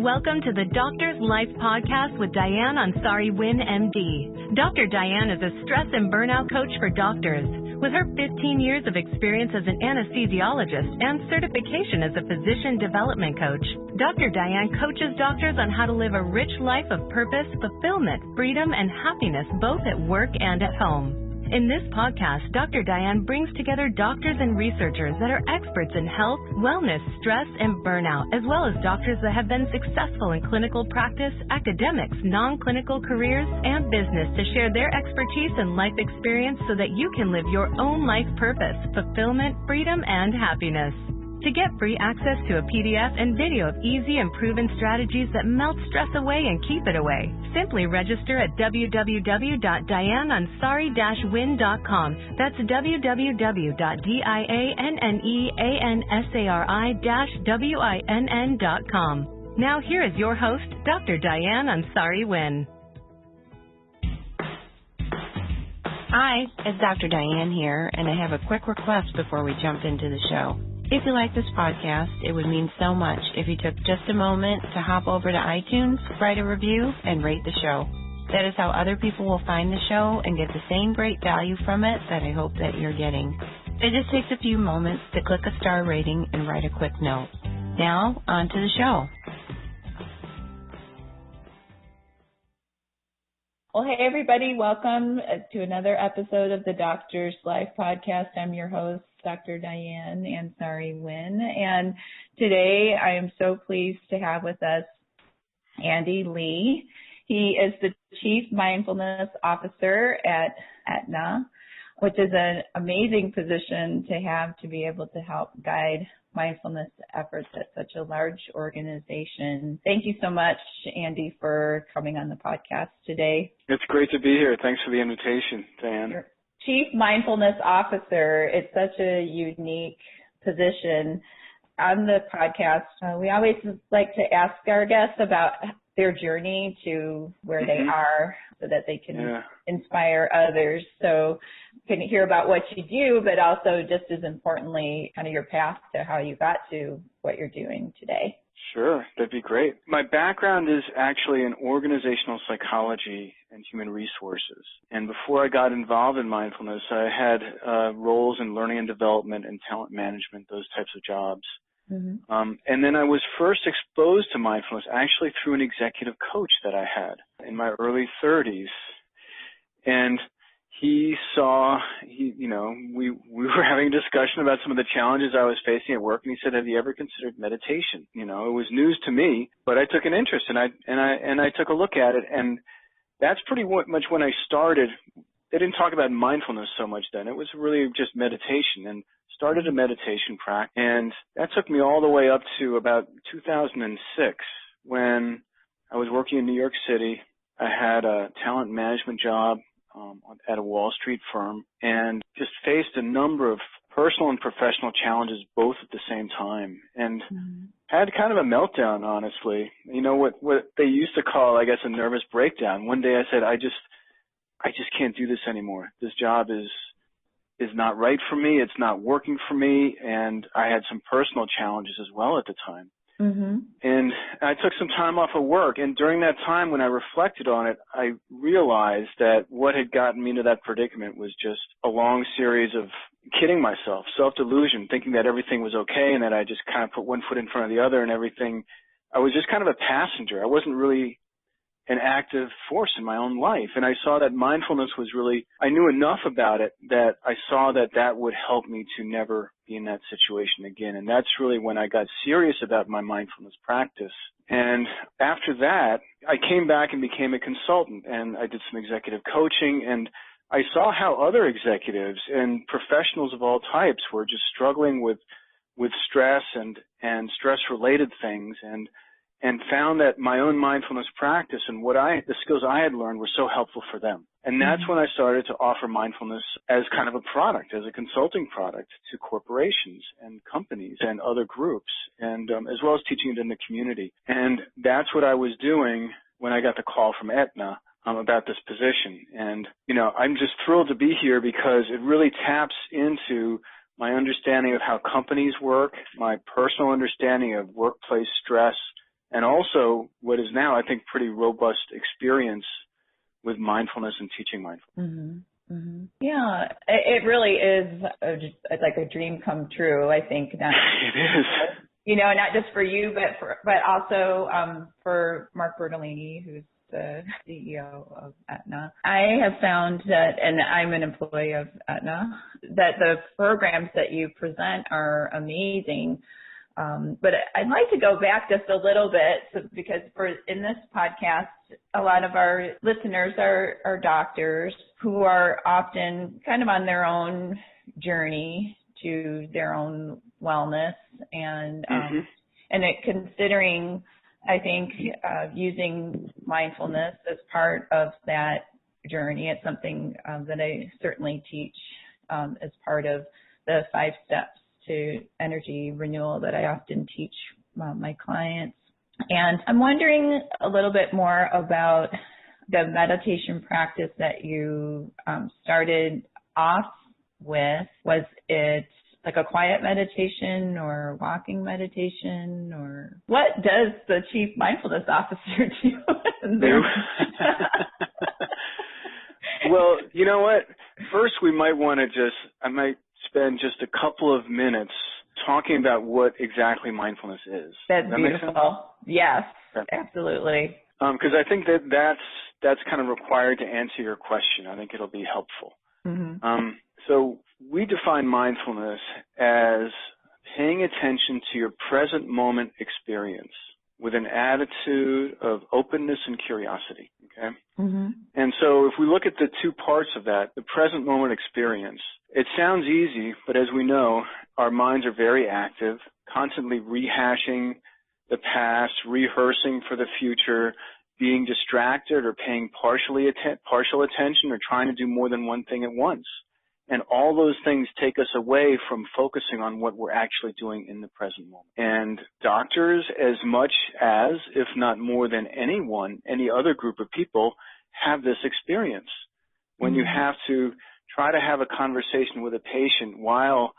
Welcome to the Doctor's Life Podcast with Diane Ansari-Winn, MD. Dr. Diane is a stress and burnout coach for doctors. With her 15 years of experience as an anesthesiologist and certification as a physician development coach, Dr. Diane coaches doctors on how to live a rich life of purpose, fulfillment, freedom, and happiness both at work and at home. In this podcast, Dr. Diane brings together doctors and researchers that are experts in health, wellness, stress, and burnout, as well as doctors that have been successful in clinical practice, academics, non-clinical careers, and business to share their expertise and life experience so that you can live your own life purpose, fulfillment, freedom, and happiness. To get free access to a PDF and video of easy and proven strategies that melt stress away and keep it away, simply register at www.dianeansari-winn.com. That's www.dianeansari-winn.com. Now here is your host, Dr. Diane Ansari-Winn. Hi, it's Dr. Diane here, and I have a quick request before we jump into the show. If you like this podcast, it would mean so much if you took just a moment to hop over to iTunes, write a review, and rate the show. That is how other people will find the show and get the same great value from it that I hope that you're getting. It just takes a few moments to click a star rating and write a quick note. Now, on to the show. Well, hey, everybody. Welcome to another episode of the Doctor's Life Podcast. I'm your host, Dr. Diane Ansari-Winn, and today I am so pleased to have with us Andy Lee. He is the Chief Mindfulness Officer at Aetna, which is an amazing position to have to be able to help guide mindfulness efforts at such a large organization. Thank you so much, Andy, for coming on the podcast today. It's great to be here. Thanks for the invitation, Diane. Chief Mindfulness Officer, it's such a unique position. On the podcast, we always like to ask our guests about their journey to where they are so that they can inspire others. So you can hear about what you do, but also just as importantly, kind of your path to how you got to what you're doing today. Sure, that'd be great. My background is actually in organizational psychology and human resources. And before I got involved in mindfulness, I had roles in learning and development and talent management, those types of jobs. And then I was first exposed to mindfulness actually through an executive coach that I had in my early 30s. And we were having a discussion about some of the challenges I was facing at work, and he said, "Have you ever considered meditation?" You know, it was news to me, but I took an interest, and I took a look at it, and that's pretty much when I started. They didn't talk about mindfulness so much then. It was really just meditation, and started a meditation practice. And that took me all the way up to about 2006 when I was working in New York City. I had a talent management job at a Wall Street firm and just faced a number of personal and professional challenges both at the same time, and had kind of a meltdown, honestly. You know, what they used to call, I guess, a nervous breakdown. One day I said, I just can't do this anymore. This job is not right for me. It's not working for me. And I had some personal challenges as well at the time. And I took some time off of work. And during that time, when I reflected on it, I realized that what had gotten me into that predicament was just a long series of kidding myself, self-delusion, thinking that everything was okay and that I just kind of put one foot in front of the other and everything. I was just kind of a passenger. I wasn't really an active force in my own life. And I saw that mindfulness was really, I knew enough about it that I saw that would help me to never be in that situation again. And that's really when I got serious about my mindfulness practice. And after that, I came back and became a consultant, and I did some executive coaching, and I saw how other executives and professionals of all types were just struggling with stress and stress-related things, and found that my own mindfulness practice and the skills I had learned were so helpful for them. And that's when I started to offer mindfulness as kind of a product, as a consulting product to corporations and companies and other groups, and as well as teaching it in the community. And that's what I was doing when I got the call from Aetna about this position. And, you know, I'm just thrilled to be here because it really taps into my understanding of how companies work, my personal understanding of workplace stress and also what is now, I think, pretty robust experience with mindfulness and teaching mindfulness. Mm-hmm. Mm-hmm. Yeah, it really is like a dream come true, I think. Not, it is. You know, not just for you, but also for Mark Bertolini, who's the CEO of Aetna. I have found that, and I'm an employee of Aetna, that the programs that you present are amazing. But I'd like to go back just a little bit because in this podcast, a lot of our listeners are doctors who are often kind of on their own journey to their own wellness and considering, I think, using mindfulness as part of that journey. It's something that I certainly teach as part of the 5 steps to energy renewal that I often teach my clients. And I'm wondering a little bit more about the meditation practice that you started off with. Was it like a quiet meditation or walking meditation, or what does the Chief Mindfulness Officer do? Well, you know what? First, we might want to I might spend just a couple of minutes talking about what exactly mindfulness is. That's beautiful. Yes, okay. Absolutely. Because I think that's kind of required to answer your question. I think it'll be helpful. Mm-hmm. So we define mindfulness as paying attention to your present moment experience with an attitude of openness and curiosity, okay? Mm-hmm. And so if we look at the 2 parts of that, the present moment experience, it sounds easy, but as we know, our minds are very active, constantly rehashing the past, rehearsing for the future, being distracted or paying partial attention or trying to do more than one thing at once. And all those things take us away from focusing on what we're actually doing in the present moment. And doctors, as much as, if not more than any other group of people, have this experience. When you have to try to have a conversation with a patient while,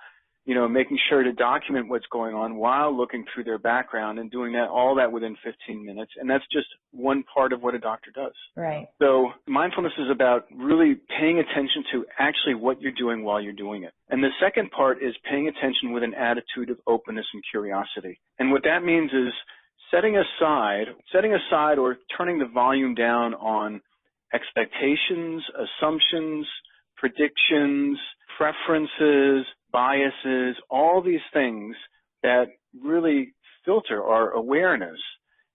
making sure to document what's going on while looking through their background and doing all that within 15 minutes. And that's just one part of what a doctor does. Right. So mindfulness is about really paying attention to actually what you're doing while you're doing it. And the second part is paying attention with an attitude of openness and curiosity. And what that means is setting aside or turning the volume down on expectations, assumptions, predictions, preferences, biases, all these things that really filter our awareness.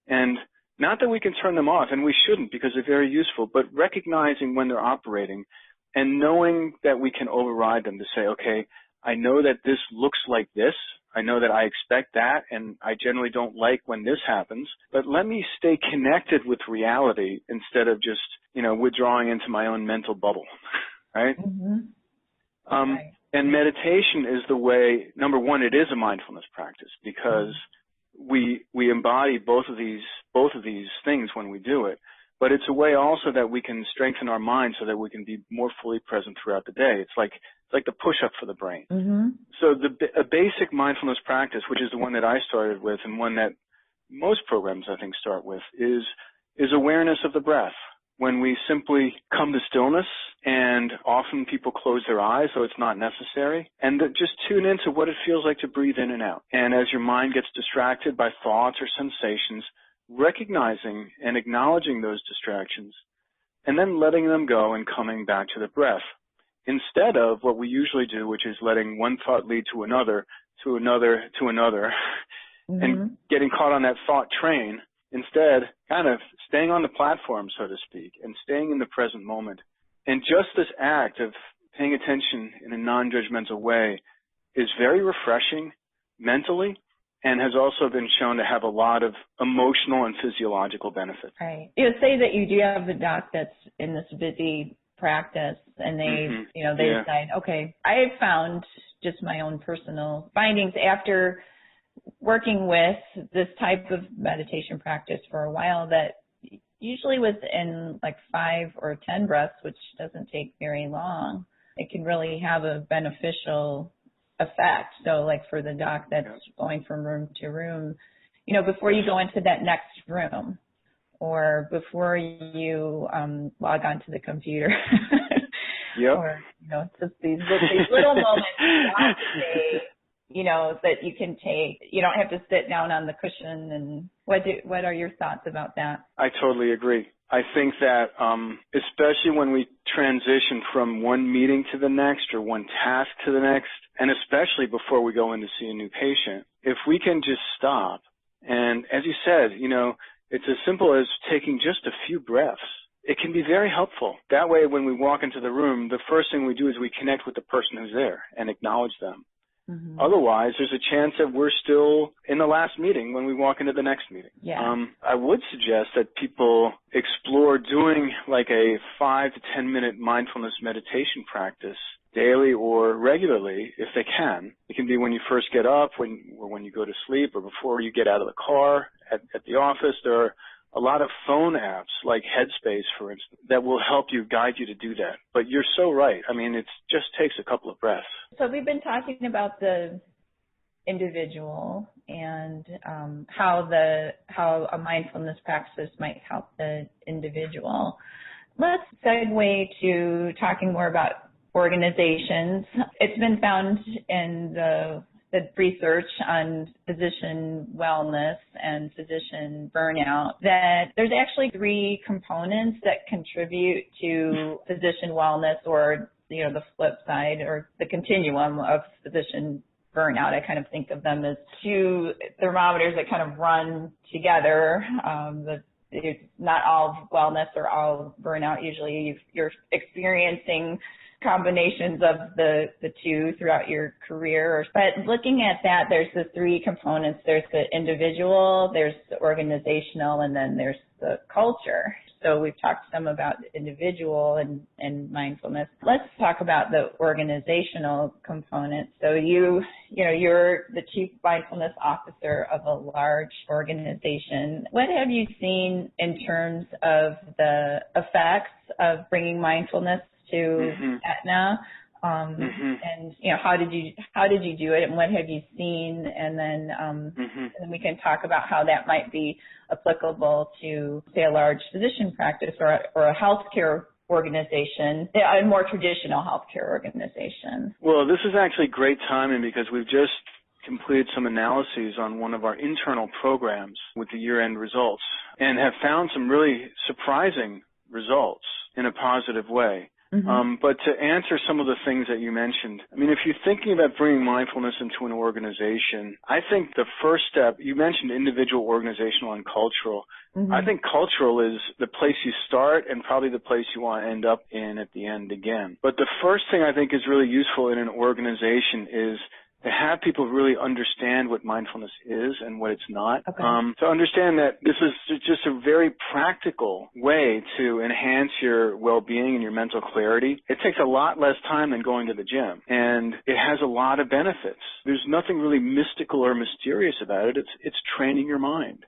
And not that we can turn them off, and we shouldn't because they're very useful, but recognizing when they're operating and knowing that we can override them to say, okay, I know that this looks like this. I know that I expect that, and I generally don't like when this happens, but let me stay connected with reality instead of just, withdrawing into my own mental bubble, right? Mm-hmm. Right. And meditation is the way, number one, it is a mindfulness practice because we embody both of these things when we do it, but it's a way also that we can strengthen our mind so that we can be more fully present throughout the day. It's like the push-up for the brain. Mm-hmm. So a basic mindfulness practice, which is the one that I started with and one that most programs, I think, start with, is awareness of the breath. When we simply come to stillness, and often people close their eyes, so it's not necessary, and just tune into what it feels like to breathe in and out. And as your mind gets distracted by thoughts or sensations, recognizing and acknowledging those distractions, and then letting them go and coming back to the breath, instead of what we usually do, which is letting one thought lead to another, mm-hmm. and getting caught on that thought train. Instead, kind of staying on the platform, so to speak, and staying in the present moment. And just this act of paying attention in a non-judgmental way is very refreshing mentally and has also been shown to have a lot of emotional and physiological benefits. Right. You say that you do have a doc that's in this busy practice and they, mm-hmm. They decide, okay, I have found just my own personal findings after working with this type of meditation practice for a while that usually within like 5 or 10 breaths, which doesn't take very long, it can really have a beneficial effect. So like for the doc that's going from room to room, before you go into that next room or before you log onto the computer. Yep. Or, just these little moments throughout the day, that you can take. You don't have to sit down on the cushion. And what are your thoughts about that? I totally agree. I think that especially when we transition from one meeting to the next or one task to the next, and especially before we go in to see a new patient, if we can just stop, and as you said, it's as simple as taking just a few breaths. It can be very helpful. That way, when we walk into the room, the first thing we do is we connect with the person who's there and acknowledge them. Mm-hmm. Otherwise, there's a chance that we're still in the last meeting when we walk into the next meeting. Yeah. I would suggest that people explore doing like a 5 to 10 minute mindfulness meditation practice daily or regularly if they can. It can be when you first get up, or when you go to sleep, or before you get out of the car at the office. There are a lot of phone apps like Headspace, for instance, that will help you, guide you to do that. But you're so right. I mean, it just takes a couple of breaths. So we've been talking about the individual and how a mindfulness practice might help the individual. Let's segue to talking more about organizations. It's been found in the research on physician wellness and physician burnout that there's actually 3 components that contribute to physician wellness, or the flip side or the continuum of physician burnout. I kind of think of them as 2 thermometers that kind of run together. It's not all wellness or all burnout. Usually you're experiencing combinations of the 2 throughout your career. But looking at that, there's the 3 components. There's the individual, there's the organizational, and then there's the culture. So we've talked some about individual and mindfulness. Let's talk about the organizational component. So you're the Chief Mindfulness Officer of a large organization. What have you seen in terms of the effects of bringing mindfulness to Aetna, and how did you do it, and what have you seen, and then and then we can talk about how that might be applicable to, say, a large physician practice or a healthcare organization, a more traditional healthcare organization. Well, this is actually great timing because we've just completed some analyses on one of our internal programs with the year-end results and have found some really surprising results in a positive way. But to answer some of the things that you mentioned, I mean, if you're thinking about bringing mindfulness into an organization, I think the first step, you mentioned individual, organizational, and cultural. I think cultural is the place you start and probably the place you want to end up in at the end again. But the first thing I think is really useful in an organization is to have people really understand what mindfulness is and what it's not. Okay. To understand that this is just a very practical way to enhance your well-being and your mental clarity. It takes a lot less time than going to the gym, and it has a lot of benefits. There's nothing really mystical or mysterious about it. It's training your mind.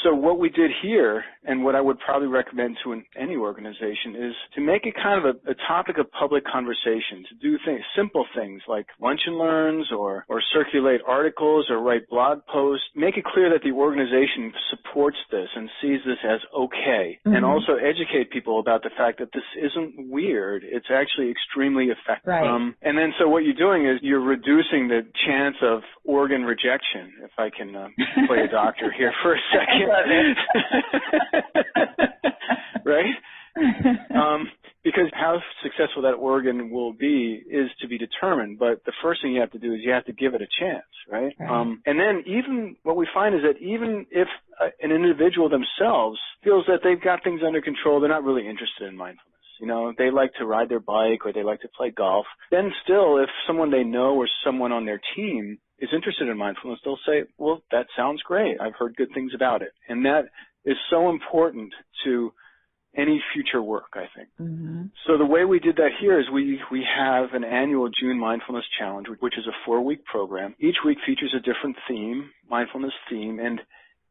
So what we did here, and what I would probably recommend to any organization, is to make it kind of a topic of public conversation, to do simple things like lunch and learns or circulate articles or write blog posts. Make it clear that the organization supports this and sees this as okay, and also educate people about the fact that this isn't weird. It's actually extremely effective. Right. And then so what you're doing is you're reducing the chance of organ rejection, if I can play a doctor here for a second. Right? Because how successful that organ will be is to be determined, but the first thing you have to do is you have to give it a chance, right? And then even what we find is that even if an individual themselves feels that they've got things under control, they're not really interested in mindfulness. They like to ride their bike or they like to play golf. Then still, if someone they know or someone on their team is interested in mindfulness, they'll say, well, that sounds great. I've heard good things about it. And that is so important to any future work, I think. So the way we did that here is we have an annual June Mindfulness Challenge, which is a 4-week program. Each week features a different theme, mindfulness theme, and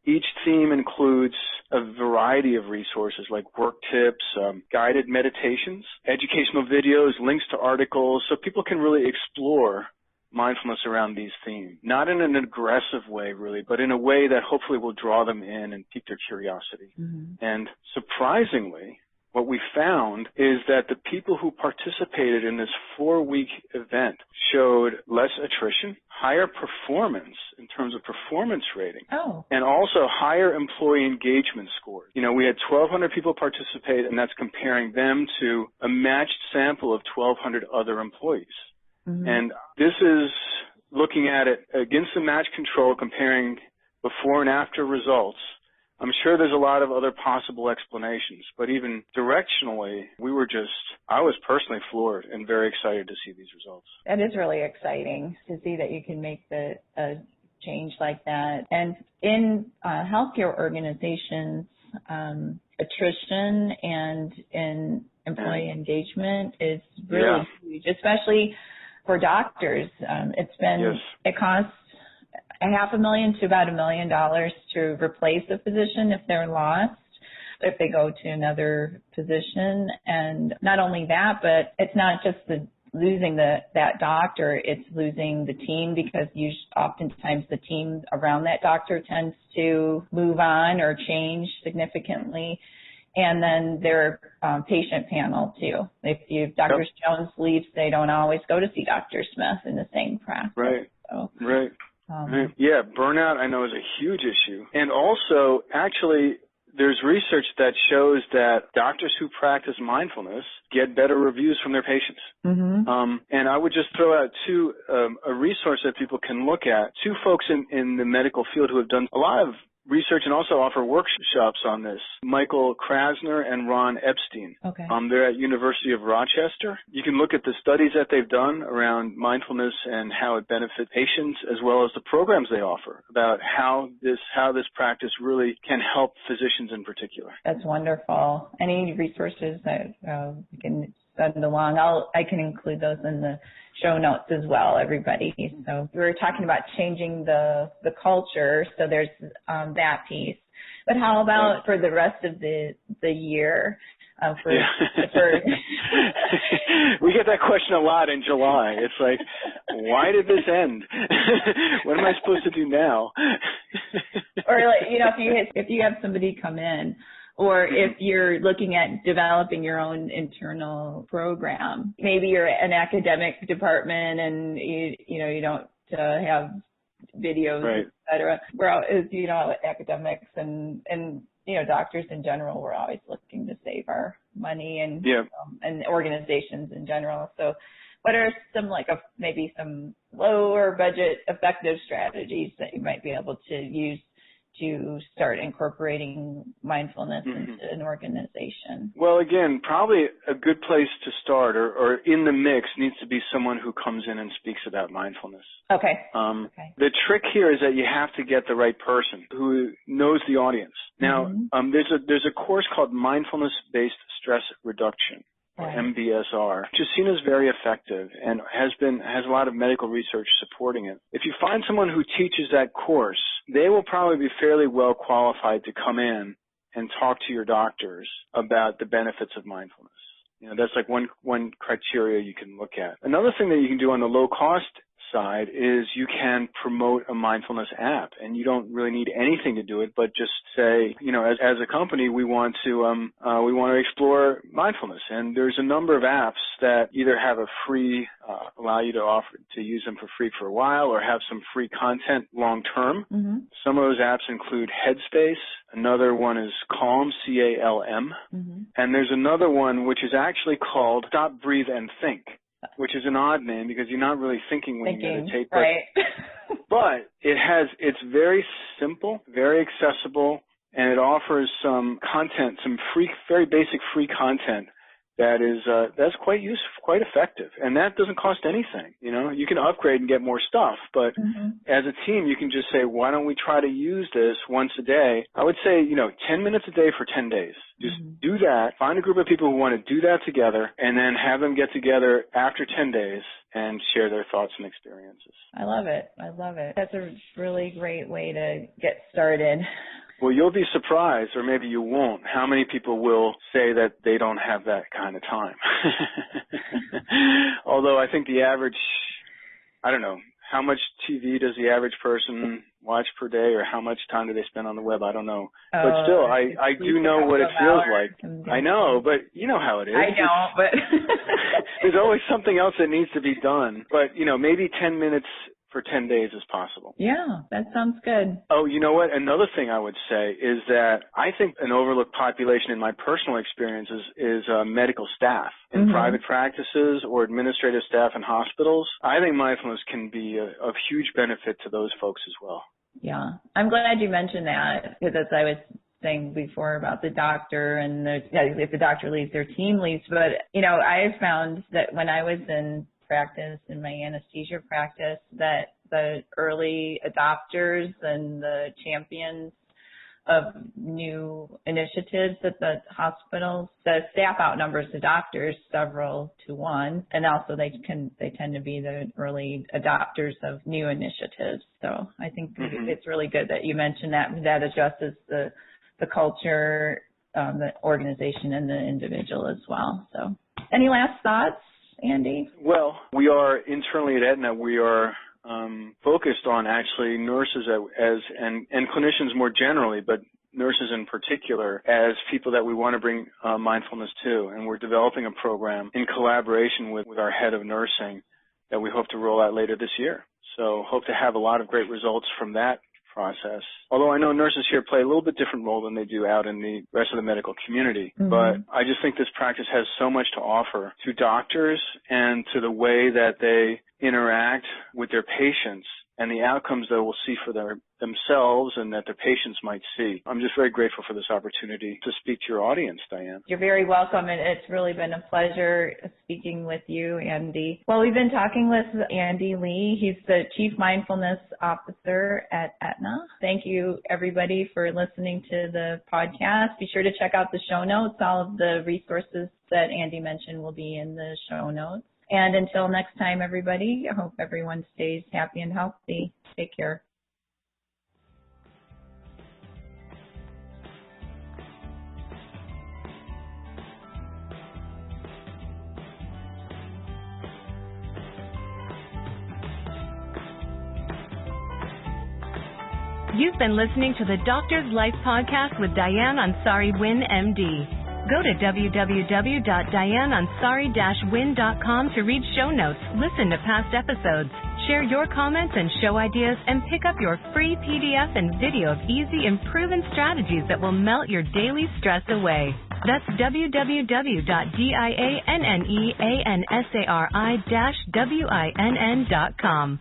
each theme includes a variety of resources like work tips, guided meditations, educational videos, links to articles, so people can really explore mindfulness around these themes, not in an aggressive way, really, but in a way that hopefully will draw them in and pique their curiosity. And surprisingly, what we found is that the people who participated in this 4-week event showed less attrition, higher performance in terms of performance rating, and also higher employee engagement scores. You know, we had 1,200 people participate, and that's comparing them to a matched sample of 1,200 other employees. And this is looking at it against the match control, comparing before and after results. I'm sure there's a lot of other possible explanations, but even directionally, I was personally floored and very excited to see these results. That is really exciting to see that you can make a change like that. And in healthcare organizations, attrition and in employee engagement is really huge, especially for doctors. It costs $500,000 to about $1 million to replace a physician if they're lost, if they go to another position. And not only that, but it's not just losing that doctor, it's losing the team, because oftentimes the team around that doctor tends to move on or change significantly. And then their patient panel too. If Dr. Jones leaves, they don't always go to see Dr. Smith in the same practice. Right. Yeah, burnout I know is a huge issue. And also, actually, there's research that shows that doctors who practice mindfulness get better reviews from their patients. And I would just throw out a resource that people can look at. Two folks in the medical field who have done a lot of research and also offer workshops on this, Michael Krasner and Ron Epstein. They're at University of Rochester. You can look at the studies that they've done around mindfulness and how it benefits patients, as well as the programs they offer about how this practice really can help physicians in particular. That's wonderful. Any resources that you can send along, I can include those in the show notes as well, everybody. So we were talking about changing the culture, so there's that piece. But how about for the rest of the year? We get that question a lot in July. It's like, why did this end? What am I supposed to do now? Or if you have somebody come in, or if you're looking at developing your own internal program, maybe you're an academic department and you don't have videos, et cetera. Academics and doctors in general, we're always looking to save our money and organizations in general. So what are some maybe some lower budget effective strategies that you might be able to use to start incorporating mindfulness into an organization? Well, again, probably a good place to start or in the mix needs to be someone who comes in and speaks about mindfulness. The trick here is that you have to get the right person who knows the audience. Now, there's a course called Mindfulness-Based Stress Reduction, or MBSR, which is seen as very effective and has a lot of medical research supporting it. If you find someone who teaches that course, they will probably be fairly well qualified to come in and talk to your doctors about the benefits of mindfulness. That's like one criteria you can look at. Another thing that you can do on the low cost side is you can promote a mindfulness app, and you don't really need anything to do it, but just say, as a company, we want to explore mindfulness, and there's a number of apps that either have a free, allow you to use them for free for a while, or have some free content long term. Some of those apps include Headspace. Another one is Calm, CALM, and there's another one which is actually called Stop, Breathe, and Think, which is an odd name because you're not really thinking when you meditate. But it's very simple, very accessible, and it offers some content, some very basic free content that's quite useful, quite effective, and that doesn't cost anything. You can upgrade and get more stuff, but as a team, you can just say, why don't we try to use this once a day? I would say, 10 minutes a day for 10 days. Just do that. Find a group of people who want to do that together, and then have them get together after 10 days and share their thoughts and experiences. I love it. That's a really great way to get started. Well, you'll be surprised, or maybe you won't, how many people will say that they don't have that kind of time. Although I think the average I don't know, how much TV does the average person watch per day, or how much time do they spend on the web? I don't know. But still, I do know what it feels like. I know, but you know how it is. I don't, but there's always something else that needs to be done. But, maybe 10 minutes for 10 days is possible. Yeah, that sounds good. Oh, you know what? Another thing I would say is that I think an overlooked population in my personal experience is medical staff in private practices or administrative staff in hospitals. I think mindfulness can be of huge benefit to those folks as well. Yeah, I'm glad you mentioned that, because as I was saying before about the doctor and if the doctor leaves, their team leaves. But, I found that when I was in practice, in my anesthesia practice, that the early adopters and the champions of new initiatives at the hospitals, the staff outnumbers the doctors several to one, and also they tend to be the early adopters of new initiatives. So I think it's really good that you mentioned that addresses the culture, the organization, and the individual as well. So any last thoughts, Andy? Well, we are internally at Aetna, we are focused on actually nurses and clinicians more generally, but nurses in particular, as people that we want to bring mindfulness to. And we're developing a program in collaboration with our head of nursing that we hope to roll out later this year. So hope to have a lot of great results from that process. Although I know nurses here play a little bit different role than they do out in the rest of the medical community. But I just think this practice has so much to offer to doctors and to the way that they interact with their patients and the outcomes they will see for themselves and that their patients might see. I'm just very grateful for this opportunity to speak to your audience, Diane. You're very welcome, and it's really been a pleasure speaking with you, Andy. Well, we've been talking with Andy Lee. He's the Chief Mindfulness Officer at Aetna. Thank you, everybody, for listening to the podcast. Be sure to check out the show notes. All of the resources that Andy mentioned will be in the show notes. And until next time, everybody, I hope everyone stays happy and healthy. Take care. You've been listening to the Doctor's Life Podcast with Diane Ansari-Winn, MD. Go to www.dianeansari-winn.com to read show notes, listen to past episodes, share your comments and show ideas, and pick up your free PDF and video of easy and proven strategies that will melt your daily stress away. That's www.dianeansari-winn.com.